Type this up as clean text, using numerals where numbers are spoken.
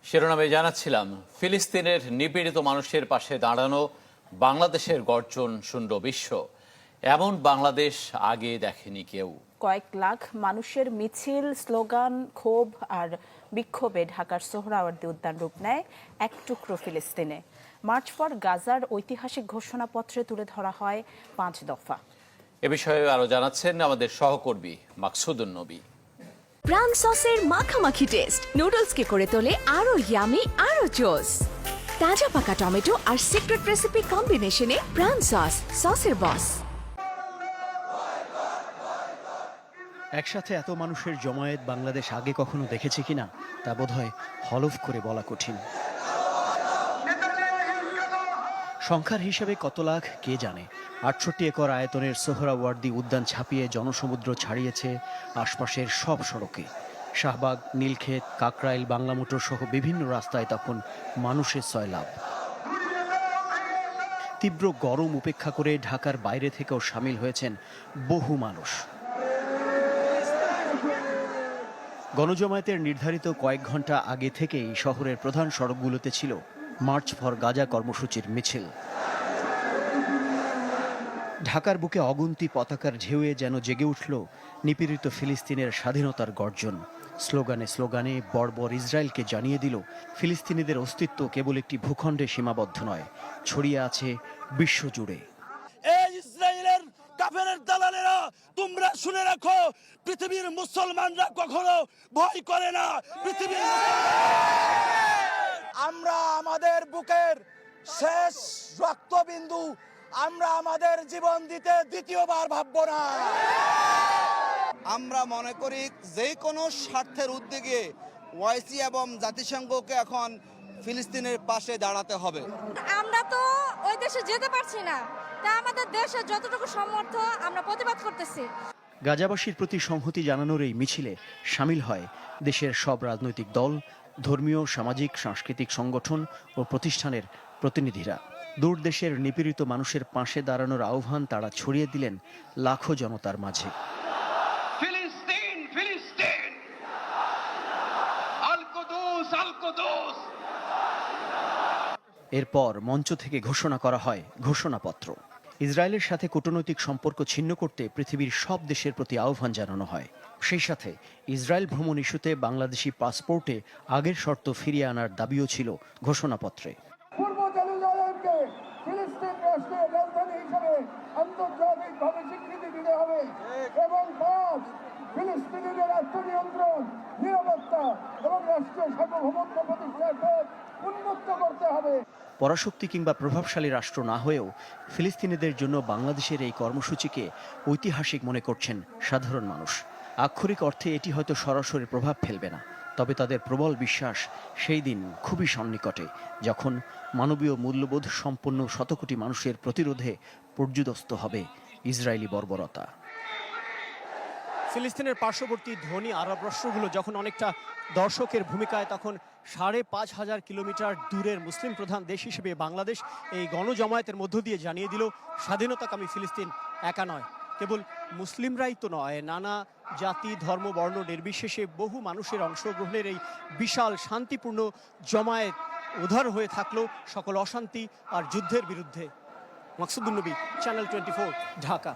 শিরোনামে জানাচ্ছিলাম, ফিলিস্তিনের নিপীড়িত মানুষের পাশে দাঁড়ানো বাংলাদেশের গর্জন শুনল বিশ্ব। এমন বাংলাদেশ আগে দেখেনি কেউ। কয়েক লাখ মানুষের মিছিল, স্লোগান, ক্ষোভ আর বিক্ষোভে ঢাকার সোহরাওয়ার্দী উদ্যান রূপ নেয় এক টুকরো ফিলিস্তিনে। মার্চ ফর গাজার ঐতিহাসিক ঘোষণাপত্রে তুলে ধরা হয় 5 দফা। এ বিষয়ে আরো জানাচ্ছেন আমাদের সহকর্মী মাকসুদুন নবী। প্রাণ সসের মাখামাখি টেস্ট নুডলসকে করে তোলে আরো ইয়ামি, আরো জোস। তাজা পাকা টমেটো আর সিক্রেট রেসিপি কম্বিনেশনে প্রাণ সসের বস। একসাথে এত মানুষের জমায়েত বাংলাদেশ আগে কখনো দেখেছে কিনা তা বোধহয় হলফ করে বলা কঠিন। সংখ্যার হিসেবে কত লাখ কে জানে। 68 একর আয়তনের সোহরাওয়ার্দী উদ্যান ছাপিয়ে জনসমুদ্র ছাড়িয়েছে আশপাশের সব সড়কে। শাহবাগ, নীলক্ষেত, কাকরাইল, বাংলা মোটর সহ বিভিন্ন রাস্তায় তখন মানুষের সয়লাব। তীব্র গরম উপেক্ষা করে ঢাকার বাইরে থেকেও সামিল হয়েছেন বহু মানুষ। গণজমায়েতের নির্ধারিত কয়েক ঘন্টা আগে থেকেই শহরের প্রধান সড়কগুলোতে ছিল মার্চ ফর গাজা কর্মসূচির মিছিল। ঢাকার বুকে অগুন্তি পতাকার ঢেউয়ে যেন জেগে উঠল নিপীড়িত ফিলিস্তিনের স্বাধীনতার গর্জন। স্লোগানে স্লোগানে বর্বর ইসরায়েলকে জানিয়ে দিল ফিলিস্তিনিদের অস্তিত্ব কেবল একটি ভূখণ্ডে সীমাবদ্ধ নয়, ছড়িয়ে আছে বিশ্বজুড়ে। ইসরায়েলের কাফেরের দালালেরা, তোমরা শুনে রাখো, পৃথিবীর মুসলমানরা কখনো ভয় করে না। পৃথিবীর আমরা আমাদের বুকের শেষ রক্তবিন্দু আমরা আমাদের জীবন দিতে দ্বিতীয়বার ভাববো না। আমরা মনে করি যে কোনো স্বার্থের উদ্যোগে ওআইসি এবং জাতিসংঘকে এখন ফিলিস্তিনের পাশে দাঁড়াতে হবে। আমরা তো ওই দেশে যেতে পারছি না, তা আমাদের দেশের যতটুকু সামর্থ্য আমরা প্রতিবাদ করতেছি। গাজাবাসীর প্রতি সংহতি জানানোর এই মিছিলে সামিল হয় দেশের সব রাজনৈতিক দল, ধর্মীয়, সামাজিক, সাংস্কৃতিক সংগঠন ও প্রতিষ্ঠানের প্রতিনিধিরা। দূর দেশের নিপীড়িত মানুষের পাশে দাঁড়ানোর আহ্বান তারা ছড়িয়ে দিলেন লাখো জনতার মাঝে। ফিলিস্তিন, ফিলিস্তিন, আল কুদুস, আল কুদুস। এরপর মঞ্চ থেকে ঘোষণা করা হয় ঘোষণাপত্র। ইসরায়েলের সাথে কূটনৈতিক সম্পর্ক ছিন্ন করতে পৃথিবীর সব দেশের প্রতি আহ্বান জানানো হয়। সেই সাথে ইসরায়েল ভ্রমণ ইস্যুতে বাংলাদেশি পাসপোর্টে আগের শর্ত ফিরিয়ে আনার দাবিও ছিল ঘোষণাপত্রে। পূর্ব জেরুজালেমকে ফিলিস্তিন রাষ্ট্রের রাজধানী হিসেবে আন্তর্জাতিকভাবে স্বীকৃতি দিতে হবে এবং ফিলিস্তিনিদের আত্মনিয়ন্ত্রণ, নিরাপত্তা এবং রাষ্ট্রীয় সার্বভৌমত্ব প্রতিষ্ঠাকে উন্মুক্ত করতে হবে। পরাশক্তি কিংবা প্রভাবশালী রাষ্ট্র না হয়েও ফিলিস্তিনিদের জন্য বাংলাদেশের এই কর্মসূচিকে ঐতিহাসিক মনে করছেন সাধারণ মানুষ। আক্ষরিক অর্থে এটি হয়তো সরাসরি প্রভাব ফেলবে না, তবে তাদের প্রবল বিশ্বাস সেই দিন খুবই সন্নিকটে যখন মানবীয় মূল্যবোধ সম্পন্ন শতকোটি মানুষের প্রতিরোধে পর্যুদস্ত হবে ইসরায়েলি বর্বরতা। ফিলিস্তিনের পার্শ্ববর্তী ধনী আরব রাষ্ট্রগুলো যখন অনেকটা দর্শকের ভূমিকায়, তখন 5,500 কিলোমিটার দূরের মুসলিম প্রধান দেশ হিসেবে বাংলাদেশ এই গণজমায়েতের মধ্য দিয়ে জানিয়ে দিল স্বাধীনতাকামী ফিলিস্তিন একা নয়, কেবল মুসলিমরাই তো নয়, নানা জাতি, ধর্ম, বর্ণ নির্বিশেষে বহু মানুষের অংশগ্রহণের এই বিশাল শান্তিপূর্ণ জমায়েত উদার হয়ে থাকলো সকল অশান্তি আর যুদ্ধের বিরুদ্ধে। মাকসুদুন নবী, চ্যানেল 24, ঢাকা।